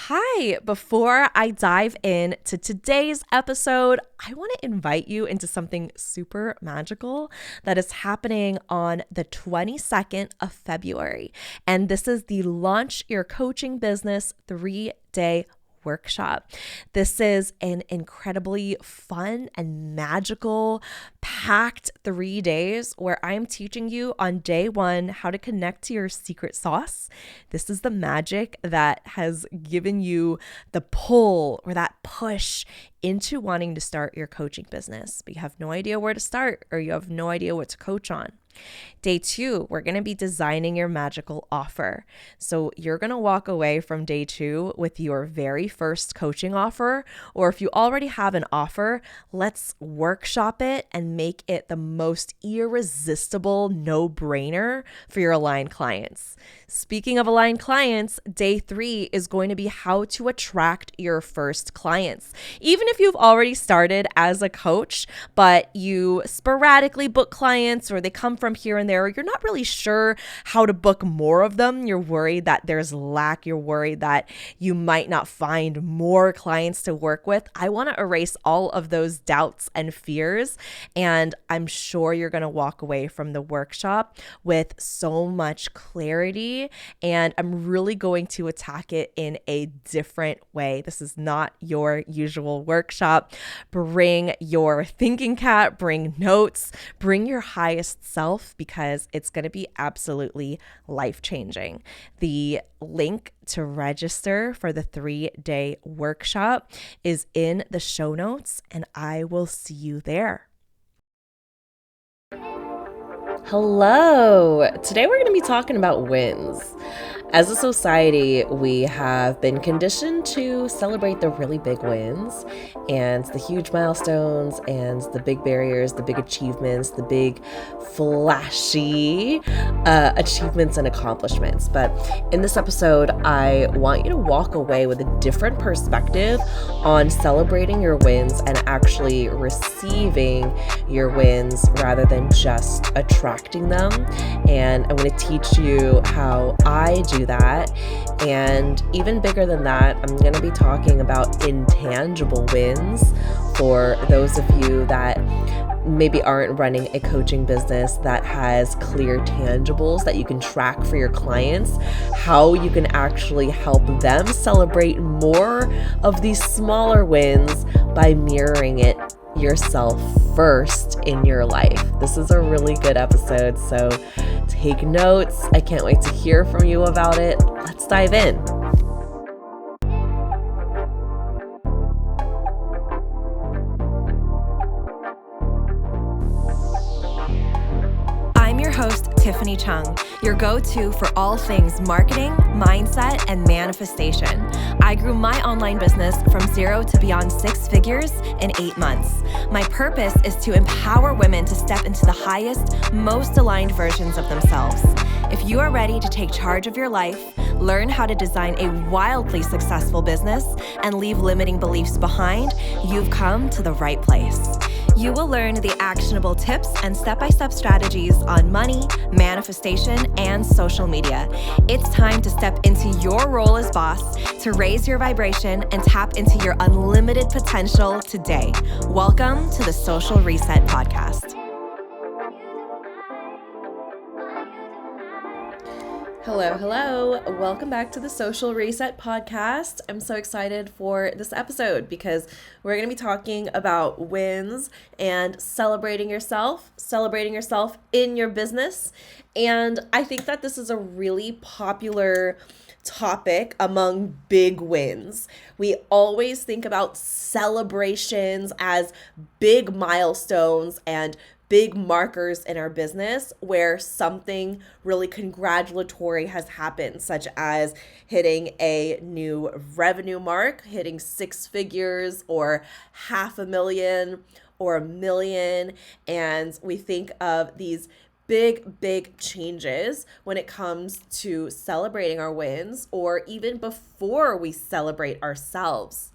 Hi, before I dive into today's episode, I want to invite you into something super magical that is happening on the 22nd of February. And this is the Launch Your Coaching Business 3-day workshop. This is an incredibly fun and magical, packed 3 days where I'm teaching you on day one how to connect to your secret sauce. This is the magic that has given you the pull or that push into wanting to start your coaching business, but you have no idea where to start or you have no idea what to coach on. Day two, we're going to be designing your magical offer. So you're going to walk away from day two with your very first coaching offer, or if you already have an offer, let's workshop it and make it the most irresistible no-brainer for your aligned clients. Speaking of aligned clients, day three is going to be how to attract your first clients. Even if you've already started as a coach, but you sporadically book clients or they come from here and there, you're not really sure how to book more of them. You're worried that there's lack. You're worried that you might not find more clients to work with. I want to erase all of those doubts and fears. And I'm sure you're going to walk away from the workshop with so much clarity. And I'm really going to attack it in a different way. This is not your usual workshop. Bring your thinking cap, bring notes, bring your highest self, because it's going to be absolutely life-changing. The link to register for the 3-day workshop is in the show notes, and I will see you there. Hello. Today we're going to be talking about wins. As a society, we have been conditioned to celebrate the really big wins and the huge milestones and the big barriers, the big achievements, the big flashy achievements and accomplishments. But in this episode, I want you to walk away with a different perspective on celebrating your wins and actually receiving your wins rather than just attracting them. And I'm going to teach you how I do that. And even bigger than that, I'm going to be talking about intangible wins for those of you that maybe aren't running a coaching business that has clear tangibles that you can track for your clients, how you can actually help them celebrate more of these smaller wins by mirroring it yourself first in your life. This is a really good episode, so take notes. I can't wait to hear from you about it. Let's dive in. I'm your host, Tiffany Chung, your go-to for all things marketing, mindset, and manifestation. I grew my online business from 0 to beyond 6 figures in 8 months. My purpose is to empower women to step into the highest, most aligned versions of themselves. If you are ready to take charge of your life, learn how to design a wildly successful business, and leave limiting beliefs behind, you've come to the right place. You will learn the actionable tips and step-by-step strategies on money, manifestation, and social media. It's time to step into your role as boss, to raise your vibration, and tap into your unlimited potential today. Welcome to the Social Reset Podcast. Hello. Welcome back to the Social Reset Podcast. I'm so excited for this episode because we're going to be talking about wins and celebrating yourself in your business. And I think that this is a really popular topic among big wins. We always think about celebrations as big milestones and big markers in our business where something really congratulatory has happened, such as hitting a new revenue mark, hitting 6 figures or $500,000 or $1 million. And we think of these big changes when it comes to celebrating our wins or even before we celebrate ourselves.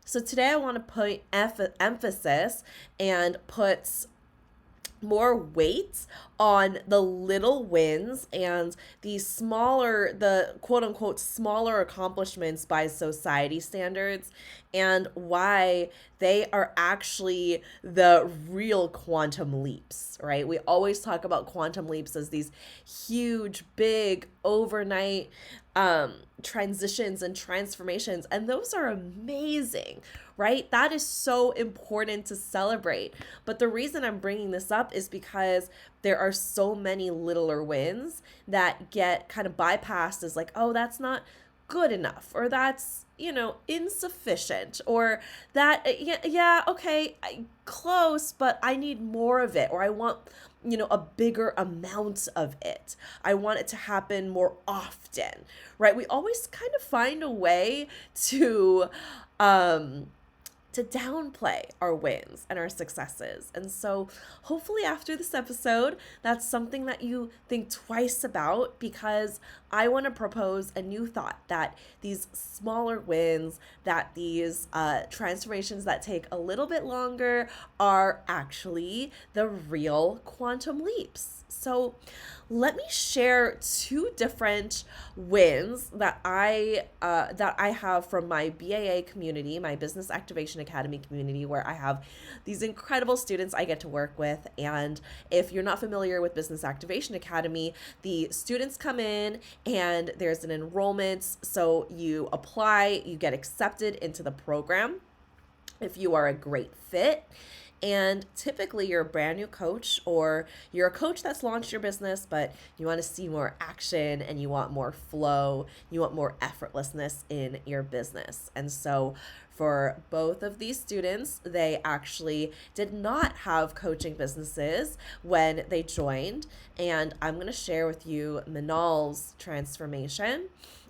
So today I want to put emphasis and put more weight on the little wins and the quote unquote smaller accomplishments by society standards, and why they are actually the real quantum leaps, right? We always talk about quantum leaps as these huge, big, overnight transitions and transformations, and those are amazing, right? That is so important to celebrate. But the reason I'm bringing this up is because there are so many littler wins that get kind of bypassed as like, oh, that's not good enough, or that's, insufficient, or that, yeah, okay, close, but I need more of it, or I want, a bigger amount of it. I want it to happen more often, right? We always kind of find a way to downplay our wins and our successes. And so hopefully after this episode, that's something that you think twice about, because I want to propose a new thought that these smaller wins, that these transformations that take a little bit longer are actually the real quantum leaps. So let me share two different wins that I have from my BAA community, my Business Activation Academy community, where I have these incredible students I get to work with. And if you're not familiar with Business Activation Academy, the students come in and there's an enrollment. So you apply, you get accepted into the program if you are a great fit. And typically you're a brand new coach, or you're a coach that's launched your business, but you want to see more action and you want more flow, you want more effortlessness in your business. And so for both of these students, they actually did not have coaching businesses when they joined. And I'm going to share with you Minal's transformation.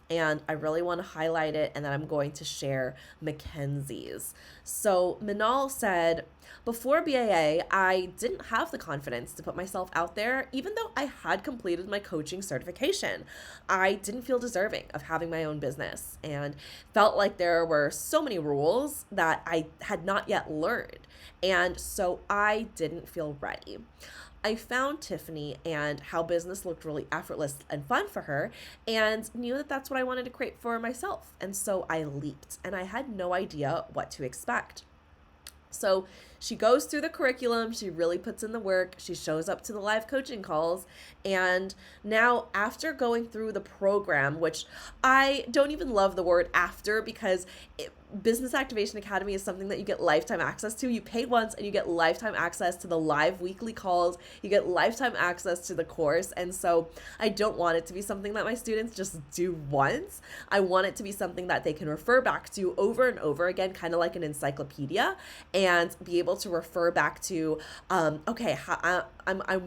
And I really want to highlight it, and then I'm going to share Mackenzie's. So Minal said, before BAA, I didn't have the confidence to put myself out there, even though I had completed my coaching certification. I didn't feel deserving of having my own business and felt like there were so many rules that I had not yet learned. And so I didn't feel ready. I found Tiffany and how business looked really effortless and fun for her, and knew that that's what I wanted to create for myself. And so I leaped, and I had no idea what to expect. So she goes through the curriculum, she really puts in the work, she shows up to the live coaching calls, and now after going through the program, which I don't even love the word after, because Business Activation Academy is something that you get lifetime access to. You pay once and you get lifetime access to the live weekly calls. You get lifetime access to the course. And so I don't want it to be something that my students just do once. I want it to be something that they can refer back to over and over again, kind of like an encyclopedia, and be able to refer back to, I'm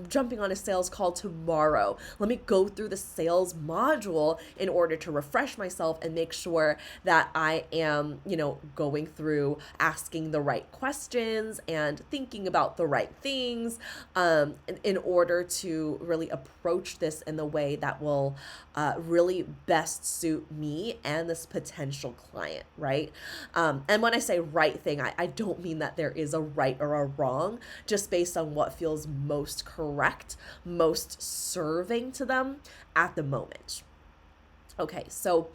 jumping on a sales call tomorrow. Let me go through the sales module in order to refresh myself and make sure that I am, going through asking the right questions and thinking about the right things in order to really approach this in the way that will really best suit me and this potential client, right? And when I say right thing, I don't mean that there is a right or a wrong, just based on what feels most correct, most serving to them at the moment. Okay, so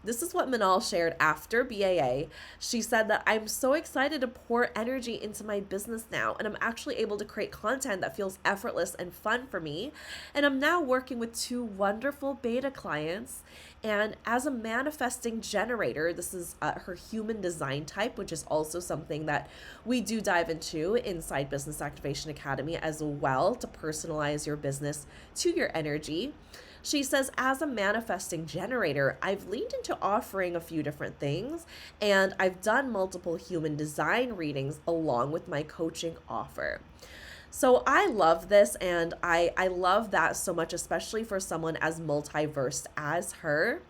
this is what Minal shared after BAA. She said that I'm so excited to pour energy into my business now, and I'm actually able to create content that feels effortless and fun for me. And I'm now working with 2 wonderful beta clients. And as a manifesting generator, this is her human design type, which is also something that we do dive into inside Business Activation Academy as well, to personalize your business to your energy. She says, as a manifesting generator, I've leaned into offering a few different things, and I've done multiple human design readings along with my coaching offer. So I love this, and I love that so much, especially for someone as multiverse as her.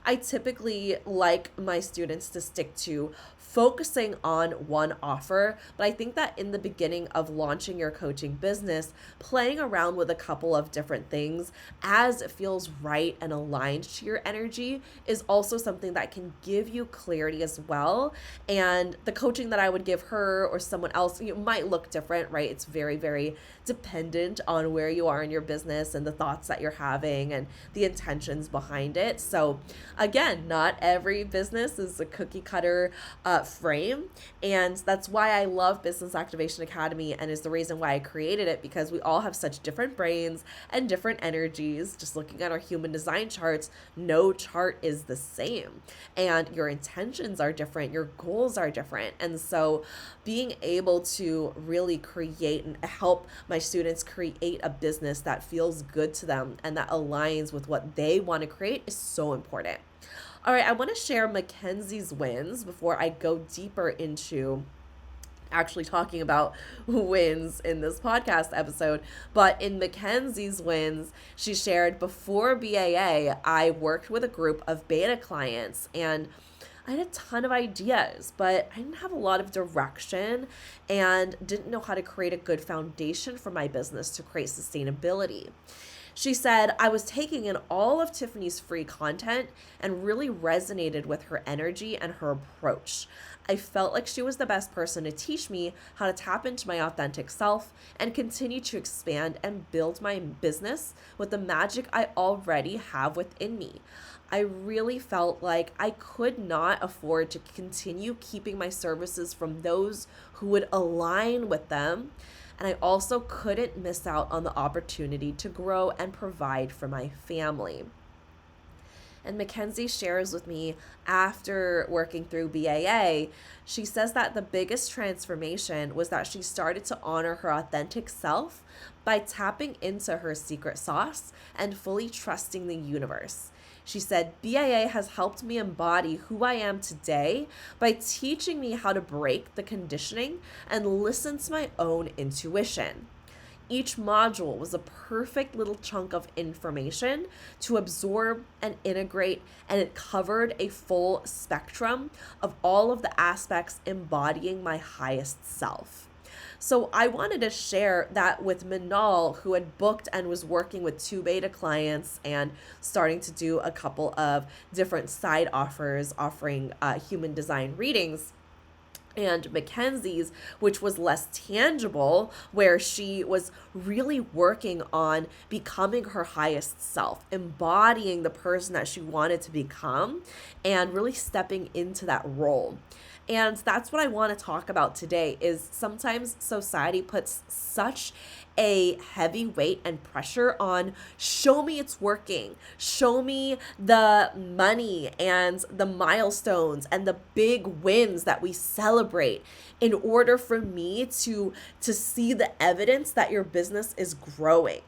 I typically like my students to stick to focusing on one offer, but I think that in the beginning of launching your coaching business, playing around with a couple of different things as it feels right and aligned to your energy is also something that can give you clarity as well. And the coaching that I would give her or someone else, might look different, right? It's very, very very dependent on where you are in your business and the thoughts that you're having and the intentions behind it. So again, not every business is a cookie cutter frame. And that's why I love Business Activation Academy, and is the reason why I created it, because we all have such different brains and different energies. Just looking at our human design charts, no chart is the same. And your intentions are different, your goals are different. And so being able to really create and help my students create a business that feels good to them and that aligns with what they want to create is so important. All right, I want to share Mackenzie's wins before I go deeper into actually talking about wins in this podcast episode. But in Mackenzie's wins, she shared, before BAA, I worked with a group of beta clients, and I had a ton of ideas, but I didn't have a lot of direction and didn't know how to create a good foundation for my business to create sustainability. She said, I was taking in all of Tiffany's free content and really resonated with her energy and her approach. I felt like she was the best person to teach me how to tap into my authentic self and continue to expand and build my business with the magic I already have within me. I really felt like I could not afford to continue keeping my services from those who would align with them. And I also couldn't miss out on the opportunity to grow and provide for my family. And Mackenzie shares with me, after working through BAA, she says that the biggest transformation was that she started to honor her authentic self by tapping into her secret sauce and fully trusting the universe. She said, BAA has helped me embody who I am today by teaching me how to break the conditioning and listen to my own intuition. Each module was a perfect little chunk of information to absorb and integrate, and it covered a full spectrum of all of the aspects embodying my highest self. So I wanted to share that with Manal, who had booked and was working with 2 beta clients and starting to do a couple of different side offers, offering human design readings. And Mackenzie's, which was less tangible, where she was really working on becoming her highest self, embodying the person that she wanted to become, and really stepping into that role. And that's what I want to talk about today, is sometimes society puts such a heavy weight and pressure on, show me it's working, show me the money and the milestones and the big wins that we celebrate, in order for me to see the evidence that your business is growing.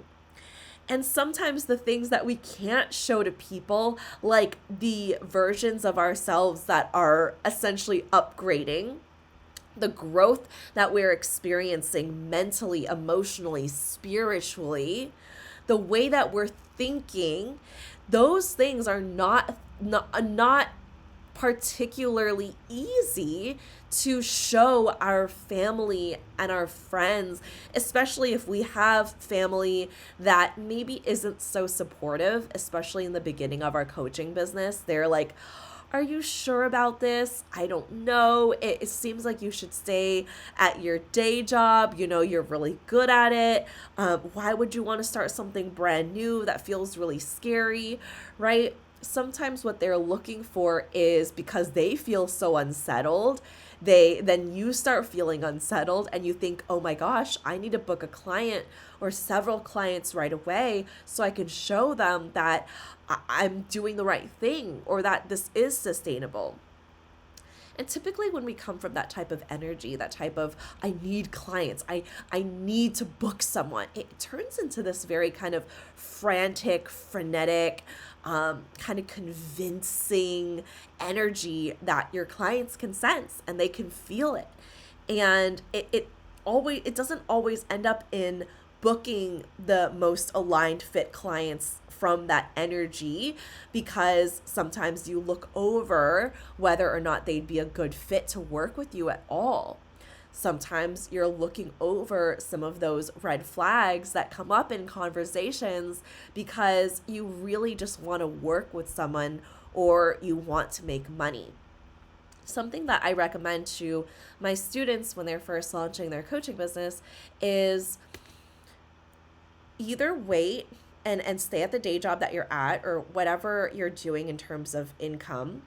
And sometimes the things that we can't show to people, like the versions of ourselves that are essentially upgrading, the growth that we're experiencing mentally, emotionally, spiritually, the way that we're thinking, those things are not particularly easy to show our family and our friends, especially if we have family that maybe isn't so supportive, especially in the beginning of our coaching business. They're like, are you sure about this? I don't know. It seems like you should stay at your day job. You know, you're really good at it. Why would you want to start something brand new that feels really scary, right? Sometimes what they're looking for is, because they feel so unsettled, then you start feeling unsettled and you think, oh my gosh, I need to book a client or several clients right away so I can show them that I'm doing the right thing or that this is sustainable. And typically when we come from that type of energy, that type of, I need clients, I need to book someone, it turns into this very kind of frantic, frenetic, kind of convincing energy that your clients can sense and they can feel it. And it doesn't always end up in booking the most aligned fit clients from that energy, because sometimes you look over whether or not they'd be a good fit to work with you at all. Sometimes you're looking over some of those red flags that come up in conversations because you really just want to work with someone or you want to make money. Something that I recommend to my students when they're first launching their coaching business is either wait and stay at the day job that you're at, or whatever you're doing in terms of income.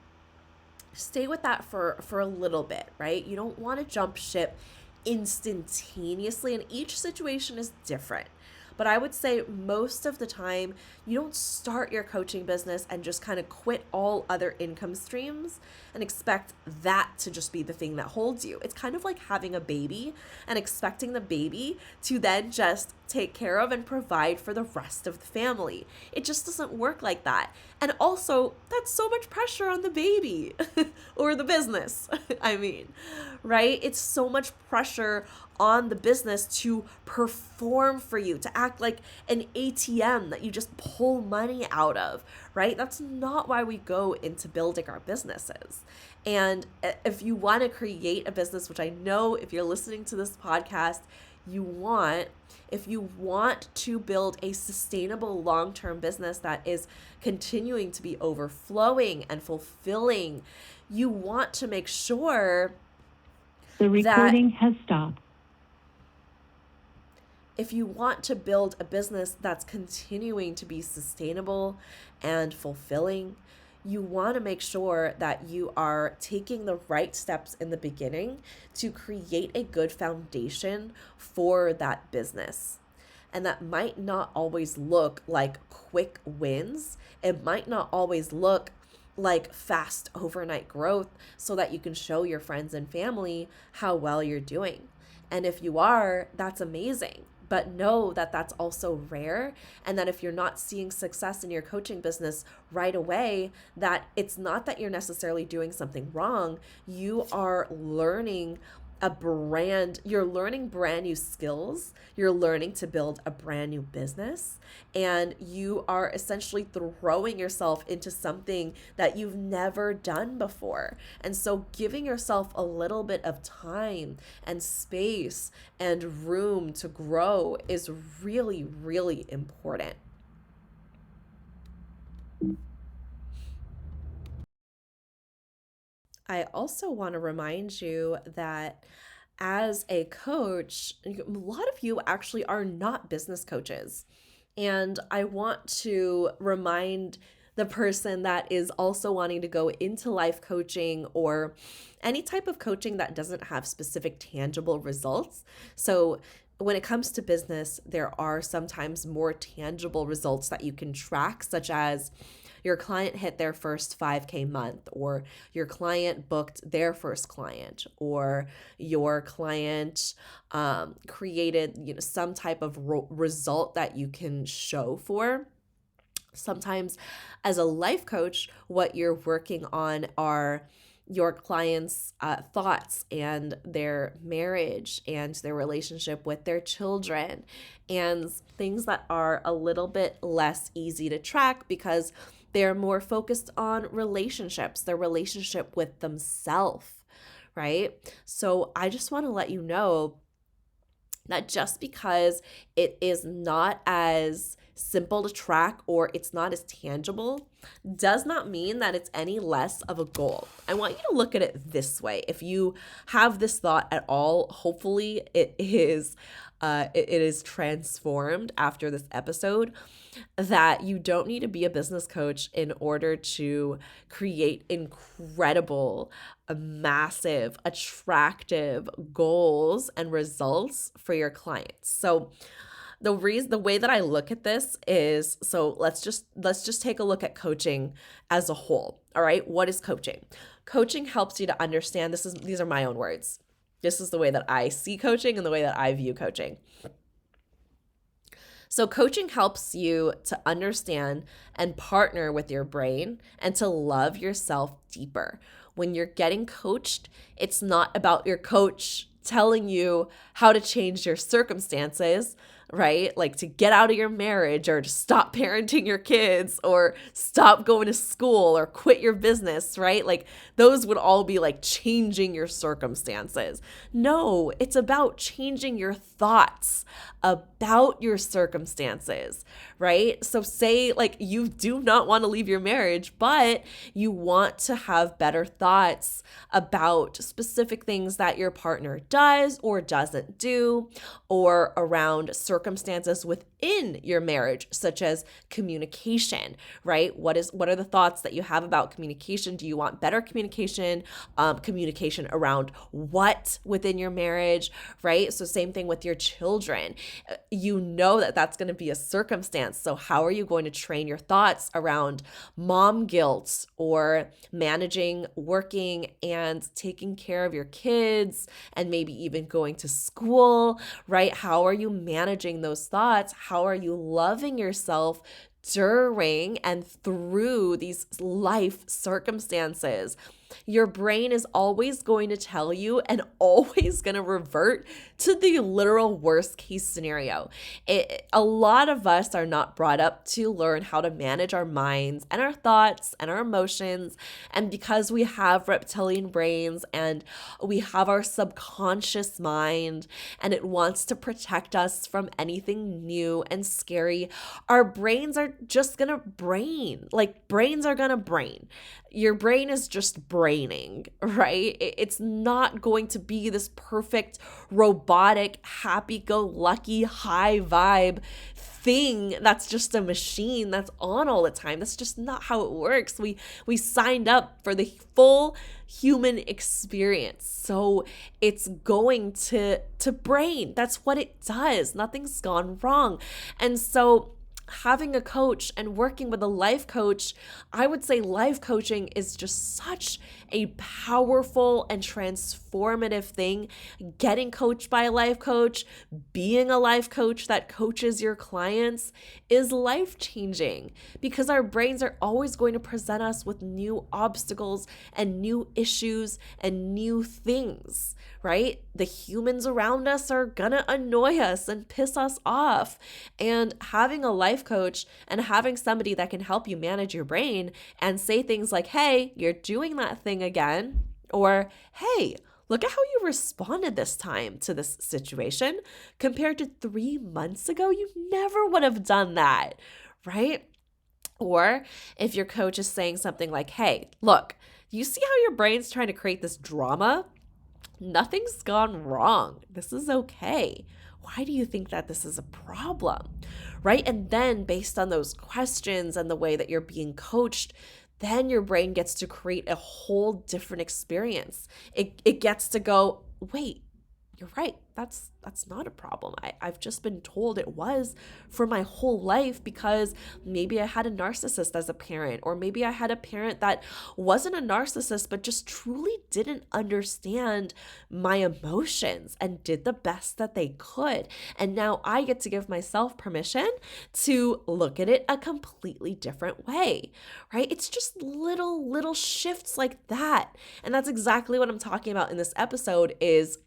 Stay with that for a little bit, right? You don't want to jump ship instantaneously, and each situation is different. But I would say most of the time, you don't start your coaching business and just kind of quit all other income streams and expect that to just be the thing that holds you. It's kind of like having a baby and expecting the baby to then just take care of and provide for the rest of the family. It just doesn't work like that. And also, that's so much pressure on the baby or the business. I mean, right? It's so much pressure on the business to perform for you, to act like an ATM that you just pull money out of, right? That's not why we go into building our businesses. And if you want to create a business, which I know if you're listening to this podcast, if you want to build a sustainable long-term business that is continuing to be overflowing and fulfilling, you want to make sure the recording has stopped. If you want to build a business that's continuing to be sustainable and fulfilling, you want to make sure that you are taking the right steps in the beginning to create a good foundation for that business. And that might not always look like quick wins. It might not always look like fast overnight growth so that you can show your friends and family how well you're doing. And if you are, that's amazing. But know that that's also rare, and that if you're not seeing success in your coaching business right away, that it's not that you're necessarily doing something wrong. You are learning you're learning brand new skills, you're learning to build a brand new business, and you are essentially throwing yourself into something that you've never done before. And so giving yourself a little bit of time and space and room to grow is really, really important. I also want to remind you that as a coach, a lot of you actually are not business coaches. And I want to remind the person that is also wanting to go into life coaching or any type of coaching that doesn't have specific tangible results. So when it comes to business, there are sometimes more tangible results that you can track, such as your client hit their first 5K month, or your client booked their first client, or your client created some type of result that you can show for. Sometimes as a life coach, what you're working on are your clients' thoughts and their marriage and their relationship with their children, and things that are a little bit less easy to track because they're more focused on relationships, their relationship with themselves, right? So I just want to let you know that just because it is not as simple to track or it's not as tangible does not mean that it's any less of a goal. I want you to look at it this way. If you have this thought at all, hopefully it is transformed after this episode, that you don't need to be a business coach in order to create incredible, massive, attractive goals and results for your clients. So the way that I look at this is, so let's just take a look at coaching as a whole. All right, what is coaching? Coaching helps you to understand, these are my own words. This is the way that I see coaching and the way that I view coaching. So coaching helps you to understand and partner with your brain and to love yourself deeper. When you're getting coached, it's not about your coach telling you how to change your circumstances, right? Like to get out of your marriage or to stop parenting your kids or stop going to school or quit your business, right? Like those would all be like changing your circumstances. No, it's about changing your thoughts about your circumstances, right? So say like you do not want to leave your marriage, but you want to have better thoughts about specific things that your partner does or doesn't do, or around circumstances within your marriage, such as communication, right? What are the thoughts that you have about communication? Do you want better communication? Communication around what within your marriage, right? So same thing with your children. You know that that's going to be a circumstance. So how are you going to train your thoughts around mom guilt or managing working and taking care of your kids and maybe even going to school, right? How are you managing those thoughts? How are you loving yourself during and through these life circumstances? Your brain is always going to tell you and always going to revert to the literal worst case scenario. A lot of us are not brought up to learn how to manage our minds and our thoughts and our emotions. And because we have reptilian brains and we have our subconscious mind and it wants to protect us from anything new and scary, our brains are just going to brain. Like brains are going to brain. Your brain is just braining, right? It's not going to be this perfect, robotic, happy-go-lucky, high vibe thing that's just a machine that's on all the time. That's just not how it works. We signed up for the full human experience. So it's going to brain. That's what it does. Nothing's gone wrong. And so having a coach and working with a life coach, I would say life coaching is just such a powerful and transformative thing. Getting coached by a life coach, being a life coach that coaches your clients is life-changing because our brains are always going to present us with new obstacles and new issues and new things, right? The humans around us are gonna annoy us and piss us off. And having a life coach and having somebody that can help you manage your brain and say things like, hey, you're doing that thing again, or hey, look at how you responded this time to this situation compared to 3 months ago. You never would have done that, right? Or if your coach is saying something like, hey, look, you see how your brain's trying to create this drama? Nothing's gone wrong. This is okay. Why do you think that this is a problem? Right? And then based on those questions and the way that you're being coached, then your brain gets to create a whole different experience. It gets to go, wait, you're right. That's not a problem. I've just been told it was for my whole life because maybe I had a narcissist as a parent, or maybe I had a parent that wasn't a narcissist but just truly didn't understand my emotions and did the best that they could. And now I get to give myself permission to look at it a completely different way, right? It's just little shifts like that. And that's exactly what I'm talking about in this episode is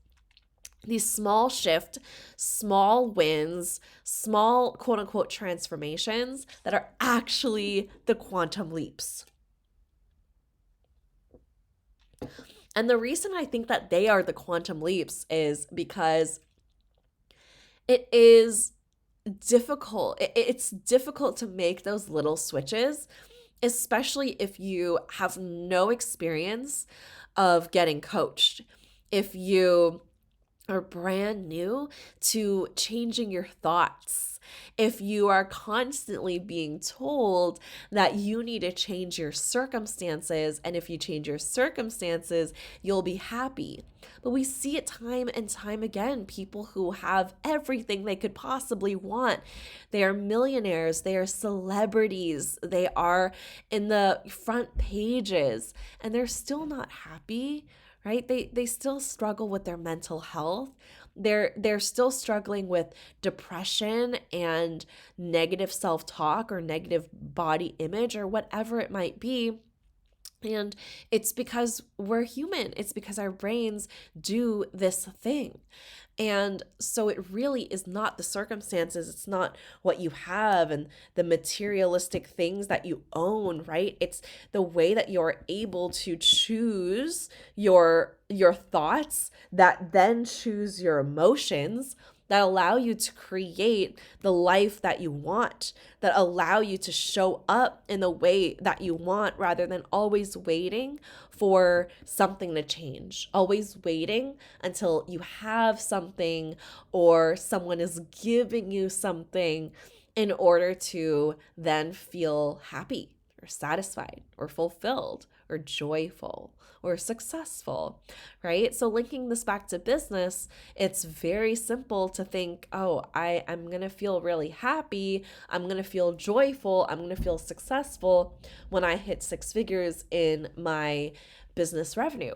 these small shift, small wins, small quote unquote transformations that are actually the quantum leaps. And the reason I think that they are the quantum leaps is because it is difficult. It's difficult to make those little switches, especially if you have no experience of getting coached. If you are brand new to changing your thoughts, if you are constantly being told that you need to change your circumstances, and if you change your circumstances, you'll be happy. But we see it time and time again, people who have everything they could possibly want. They are millionaires, they are celebrities, they are in the front pages, and they're still not happy. Right? They still struggle with their mental health. They're still struggling with depression and negative self-talk or negative body image or whatever it might be. And it's because we're human. It's because our brains do this thing. And so it really is not the circumstances. It's not what you have and the materialistic things that you own, right? It's the way that you're able to choose your thoughts that then choose your emotions that allow you to create the life that you want, that allow you to show up in the way that you want rather than always waiting for something to change, always waiting until you have something or someone is giving you something in order to then feel happy or satisfied or fulfilled or joyful or successful, right? So linking this back to business, it's very simple to think, oh, I'm going to feel really happy. I'm going to feel joyful. I'm going to feel successful when I hit 6 figures in my business revenue.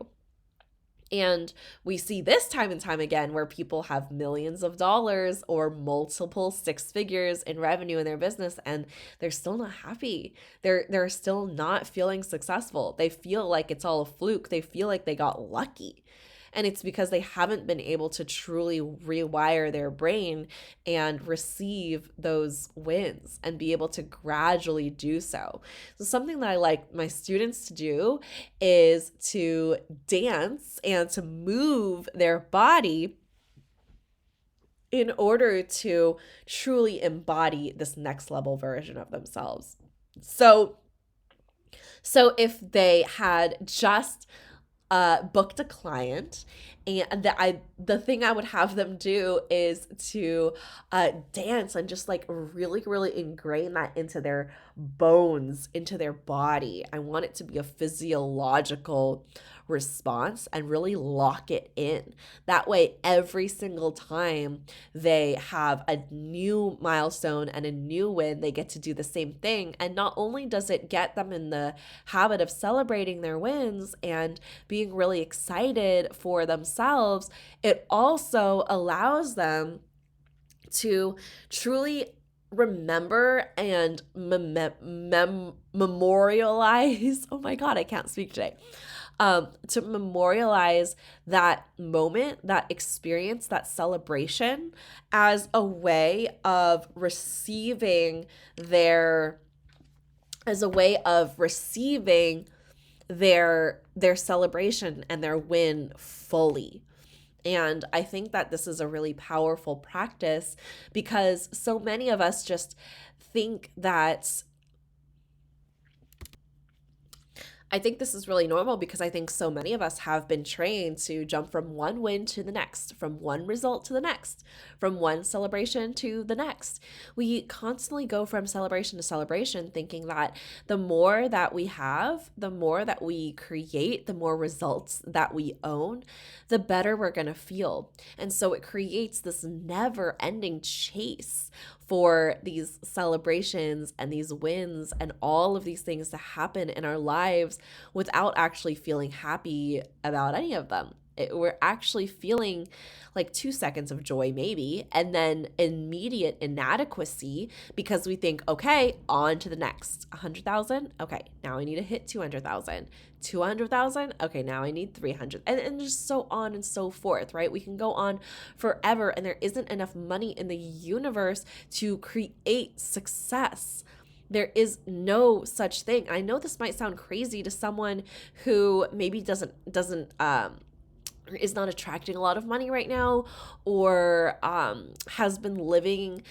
And we see this time and time again where people have millions of dollars or multiple 6 figures in revenue in their business and they're still not happy. They're still not feeling successful. They feel like it's all a fluke. They feel like they got lucky. And it's because they haven't been able to truly rewire their brain and receive those wins and be able to gradually do so. So something that I like my students to do is to dance and to move their body in order to truly embody this next level version of themselves. So if they had just booked a client, and the thing I would have them do is to dance and just like really, really ingrain that into their bones, into their body. I want it to be a physiological response and really lock it in. That way, every single time they have a new milestone and a new win, they get to do the same thing. And not only does it get them in the habit of celebrating their wins and being really excited for themselves, it also allows them to truly remember and memorialize. Oh my God, I can't speak today. To memorialize that moment, that experience, that celebration as a way of receiving their celebration and their win fully. And I think that this is a really powerful practice because so many of us just think that I think this is really normal because I think so many of us have been trained to jump from one win to the next, from one result to the next, from one celebration to the next. We constantly go from celebration to celebration thinking that the more that we have, the more that we create, the more results that we own, the better we're going to feel. And so it creates this never-ending chase for these celebrations and these wins and all of these things to happen in our lives without actually feeling happy about any of them. We're actually feeling like 2 seconds of joy maybe, and then immediate inadequacy because we think, okay, on to the next. 100,000? Okay, now I need to hit 200,000. 200,000? Okay, now I need 300. And just so on and so forth, right? We can go on forever, and there isn't enough money in the universe to create success. There is no such thing. I know this might sound crazy to someone who maybe is not attracting a lot of money right now, or has been living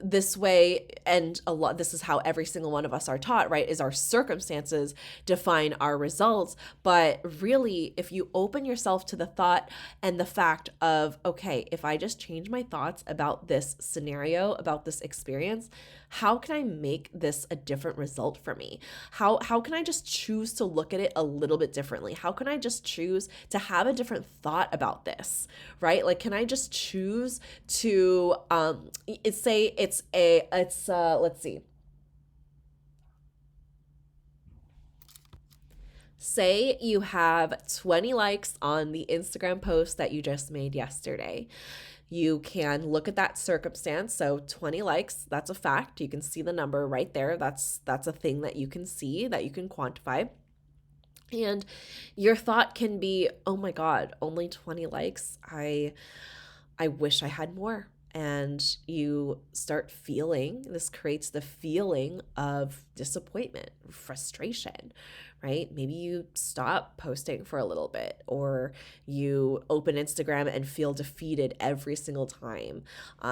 this way, and this is how every single one of us are taught, right? Is our circumstances define our results. But really, if you open yourself to the thought and the fact of, okay, if I just change my thoughts about this scenario, about this experience, how can I make this a different result for me? How can I just choose to look at it a little bit differently? How can I just choose to have a different thought about this, right? Like, can I just choose to let's see. Say you have 20 likes on the Instagram post that you just made yesterday. You can look at that circumstance. So 20 likes, that's a fact. You can see the number right there. That's a thing that you can see, that you can quantify. And your thought can be, oh my God, only 20 likes. I wish I had more. And you start feeling, this creates the feeling of disappointment, frustration, right? Maybe you stop posting for a little bit, or you open Instagram and feel defeated every single time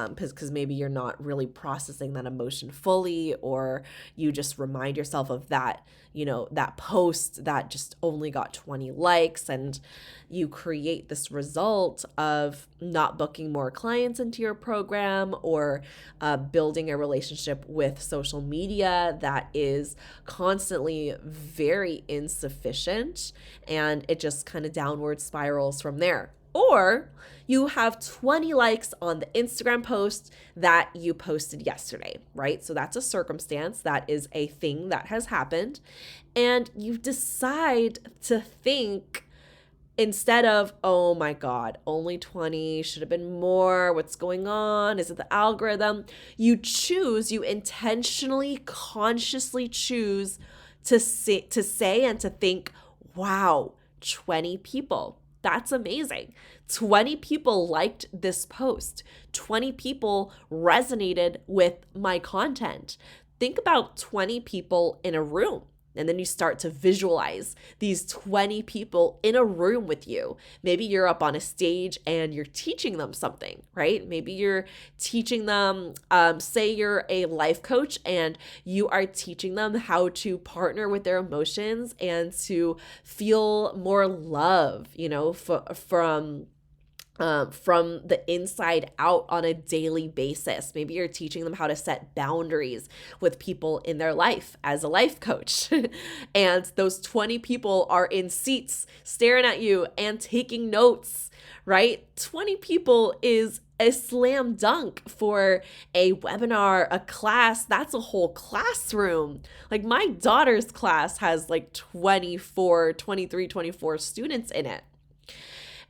because maybe you're not really processing that emotion fully, or you just remind yourself of that, that post that just only got 20 likes, and you create this result of not booking more clients into your program, or building a relationship with social media that is constantly very insufficient, and it just kind of downward spirals from there. Or you have 20 likes on the Instagram post that you posted yesterday, right? So that's a circumstance, that is a thing that has happened. And you decide to think, instead of, oh my God, only 20, should have been more, what's going on? Is it the algorithm? You intentionally, consciously choose to say and to think, wow, 20 people. That's amazing. 20 people liked this post. 20 people resonated with my content. Think about 20 people in a room. And then you start to visualize these 20 people in a room with you. Maybe you're up on a stage and you're teaching them something, right? Maybe you're teaching them, say you're a life coach and you are teaching them how to partner with their emotions and to feel more love, from the inside out on a daily basis. Maybe you're teaching them how to set boundaries with people in their life as a life coach. And those 20 people are in seats staring at you and taking notes, right? 20 people is a slam dunk for a webinar, a class. That's a whole classroom. Like my daughter's class has like 24 students in it.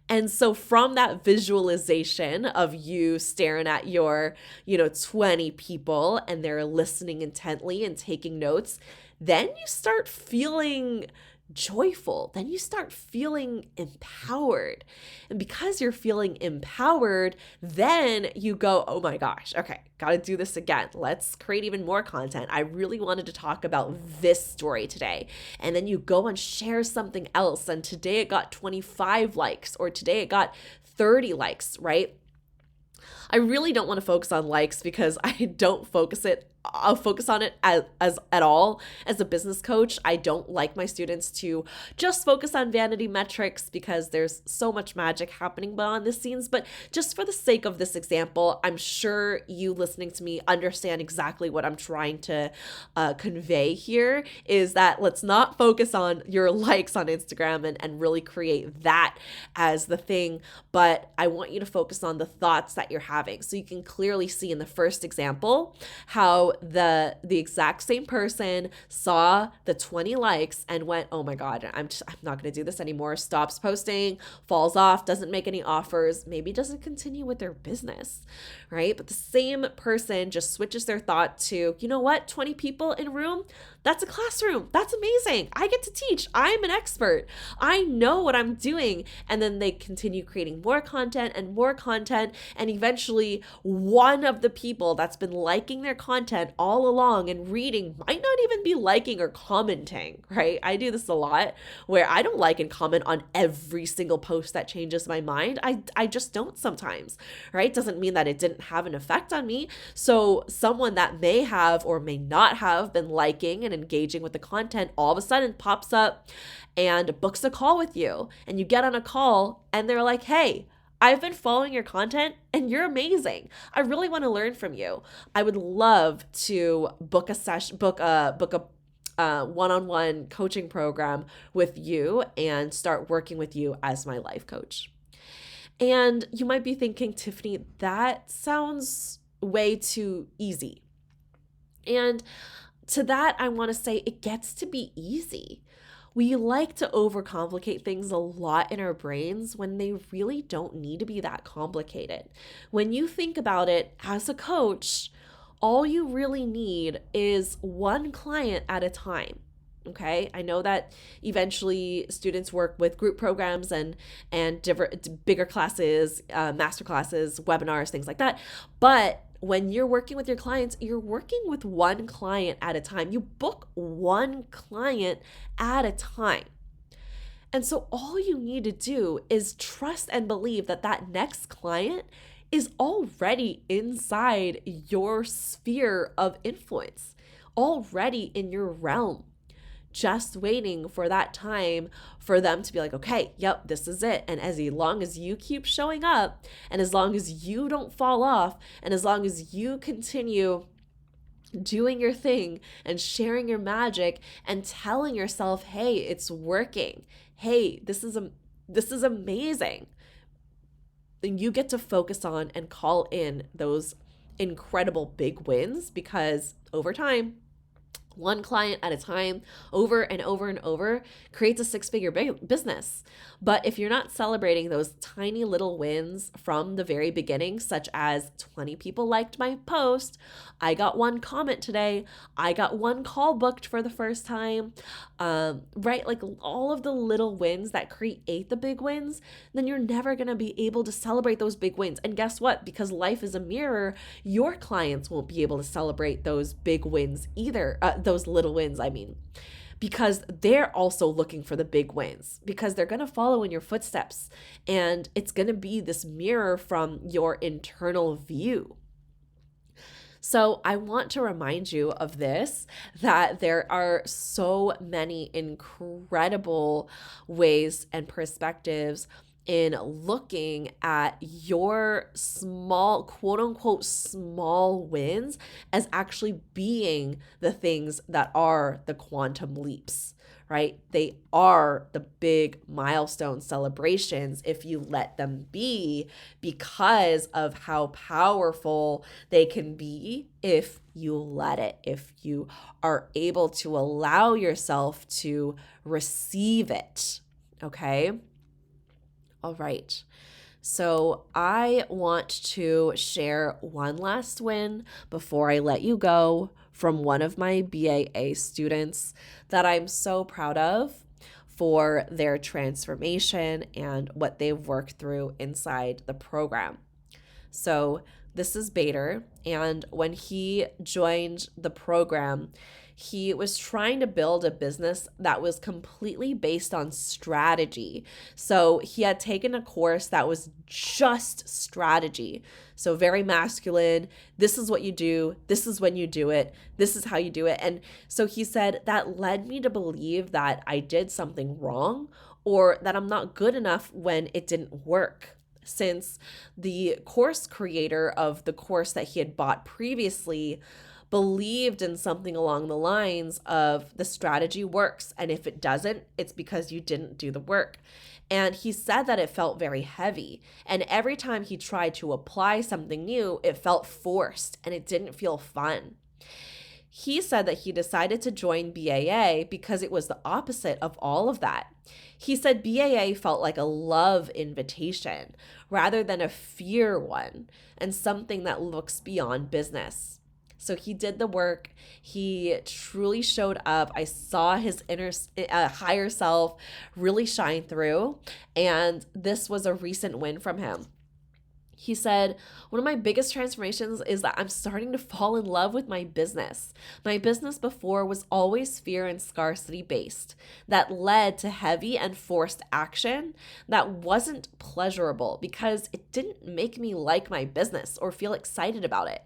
And so from that visualization of you staring at your, 20 people and they're listening intently and taking notes, then you start feeling joyful. Then you start feeling empowered. And because you're feeling empowered, then you go, oh my gosh, okay, got to do this again. Let's create even more content. I really wanted to talk about this story today. And then you go and share something else. And today it got 25 likes, or today it got 30 likes, right? I really don't want to focus on likes because I don't I'll focus on it as at all. As a business coach, I don't like my students to just focus on vanity metrics because there's so much magic happening behind the scenes. But just for the sake of this example, I'm sure you listening to me understand exactly what I'm trying to convey here, is that let's not focus on your likes on Instagram and really create that as the thing. But I want you to focus on the thoughts that you're having. So you can clearly see in the first example how the exact same person saw the 20 likes and went, oh my God, I'm not going to do this anymore, stops posting, falls off, doesn't make any offers, maybe doesn't continue with their business, right? But the same person just switches their thought to, you know what, 20 people in a room, that's a classroom. That's amazing. I get to teach. I'm an expert. I know what I'm doing. And then they continue creating more content. And eventually one of the people that's been liking their content all along and reading might not even be liking or commenting, right? I do this a lot where I don't like and comment on every single post that changes my mind. I just don't sometimes, right? Doesn't mean that it didn't have an effect on me. So someone that may have or may not have been liking and engaging with the content all of a sudden pops up and books a call with you, and you get on a call and they're like, hey, I've been following your content and you're amazing. I really want to learn from you. I would love to book a session, book a one-on-one coaching program with you and start working with you as my life coach. And you might be thinking, Tiffany, that sounds way too easy. And to that, I want to say it gets to be easy. We like to overcomplicate things a lot in our brains when they really don't need to be that complicated. When you think about it as a coach, all you really need is one client at a time. Okay, I know that eventually students work with group programs and different bigger classes, master classes, webinars, things like that. But when you're working with your clients, you're working with one client at a time. You book one client at a time. And so all you need to do is trust and believe that that next client is already inside your sphere of influence, already in your realm, just waiting for that time for them to be like, okay, yep, this is it. And as long as you keep showing up, and as long as you don't fall off, and as long as you continue doing your thing and sharing your magic and telling yourself, hey, it's working. Hey, this is amazing. Then you get to focus on and call in those incredible big wins, because over time, one client at a time, over and over and over, creates a six-figure business. But if you're not celebrating those tiny little wins from the very beginning, such as 20 people liked my post, I got one comment today, I got one call booked for the first time, right? Like all of the little wins that create the big wins, then you're never going to be able to celebrate those big wins. And guess what? Because life is a mirror, your clients won't be able to celebrate those big wins either. Those little wins, I mean, because they're also looking for the big wins, because they're going to follow in your footsteps, and it's going to be this mirror from your internal view. So I want to remind you of this, that there are so many incredible ways and perspectives in looking at your small, quote unquote, small wins as actually being the things that are the quantum leaps, right? They are the big milestone celebrations if you let them be, because of how powerful they can be if you let it, if you are able to allow yourself to receive it, okay? All right. So I want to share one last win before I let you go from one of my BAA students that I'm so proud of for their transformation and what they've worked through inside the program. So this is Bader, and when he joined the program, he was trying to build a business that was completely based on strategy. So he had taken a course that was just strategy. So very masculine. This is what you do. This is when you do it. This is how you do it. And so he said that led me to believe that I did something wrong, or that I'm not good enough when it didn't work, since the course creator of the course that he had bought previously believed in something along the lines of the strategy works, and if it doesn't, it's because you didn't do the work. And he said that it felt very heavy, and every time he tried to apply something new, it felt forced and it didn't feel fun. He said that he decided to join BAA because it was the opposite of all of that. He said BAA felt like a love invitation rather than a fear one, and something that looks beyond business. So he did the work. He truly showed up. I saw his inner higher self really shine through, and this was a recent win from him. He said, one of my biggest transformations is that I'm starting to fall in love with my business. My business before was always fear and scarcity based. That led to heavy and forced action that wasn't pleasurable because it didn't make me like my business or feel excited about it.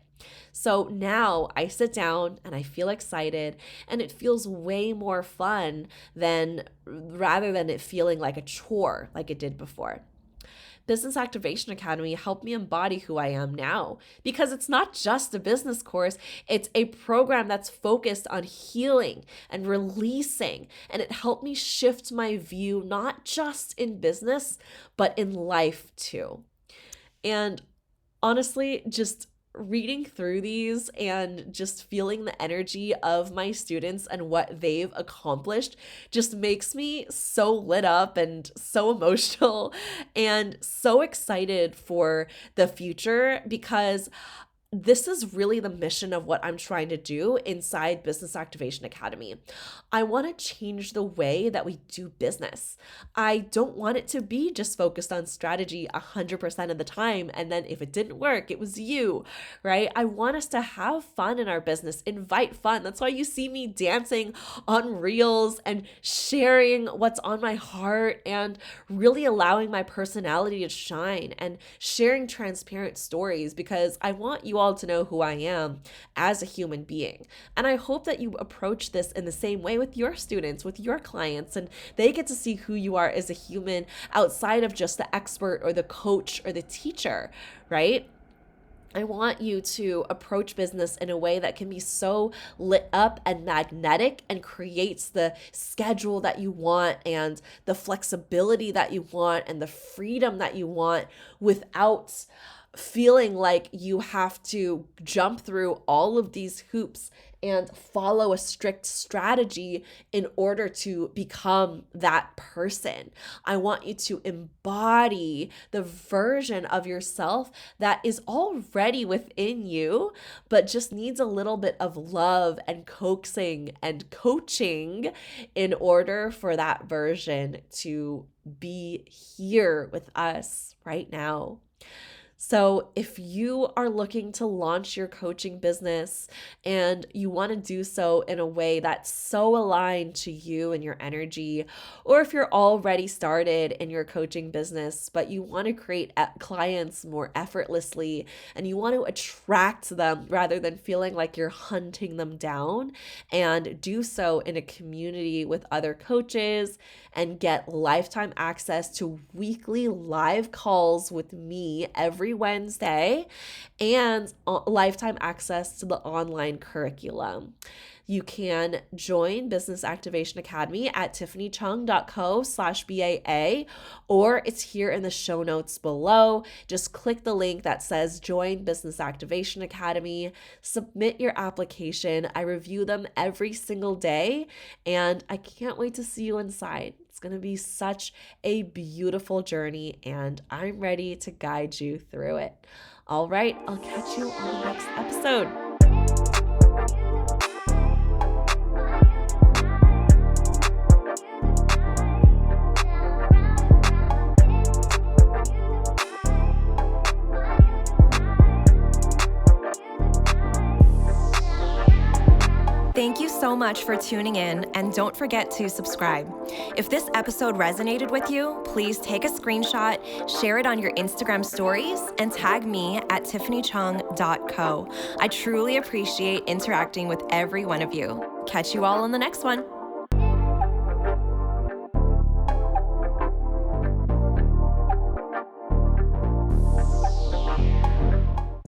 So now I sit down and I feel excited, and it feels way more fun rather than it feeling like a chore like it did before. Business Activation Academy helped me embody who I am now, because it's not just a business course, it's a program that's focused on healing and releasing, and it helped me shift my view not just in business, but in life too. And honestly, just reading through these and just feeling the energy of my students and what they've accomplished just makes me so lit up and so emotional and so excited for the future, because this is really the mission of what I'm trying to do inside Business Activation Academy. I want to change the way that we do business. I don't want it to be just focused on strategy 100% of the time. And then if it didn't work, it was you, right? I want us to have fun in our business, invite fun. That's why you see me dancing on reels and sharing what's on my heart and really allowing my personality to shine and sharing transparent stories, because I want you all to know who I am as a human being. And I hope that you approach this in the same way with your students, with your clients, and they get to see who you are as a human outside of just the expert or the coach or the teacher, right? I want you to approach business in a way that can be so lit up and magnetic and creates the schedule that you want and the flexibility that you want and the freedom that you want without feeling like you have to jump through all of these hoops and follow a strict strategy in order to become that person. I want you to embody the version of yourself that is already within you, but just needs a little bit of love and coaxing and coaching in order for that version to be here with us right now. So if you are looking to launch your coaching business and you want to do so in a way that's so aligned to you and your energy, or if you're already started in your coaching business, but you want to create clients more effortlessly and you want to attract them rather than feeling like you're hunting them down, and do so in a community with other coaches and get lifetime access to weekly live calls with me every Wednesday and lifetime access to the online curriculum. You can join Business Activation Academy at tiffanychung.co/BAA, or it's here in the show notes below. Just click the link that says Join Business Activation Academy, submit your application. I review them every single day, and I can't wait to see you inside. It's going to be such a beautiful journey, and I'm ready to guide you through it. All right, I'll catch you on the next episode. Thank you so much for tuning in, and don't forget to subscribe. If this episode resonated with you, please take a screenshot, share it on your Instagram stories, and tag me at tiffanychung.co. I truly appreciate interacting with every one of you. Catch you all on the next one.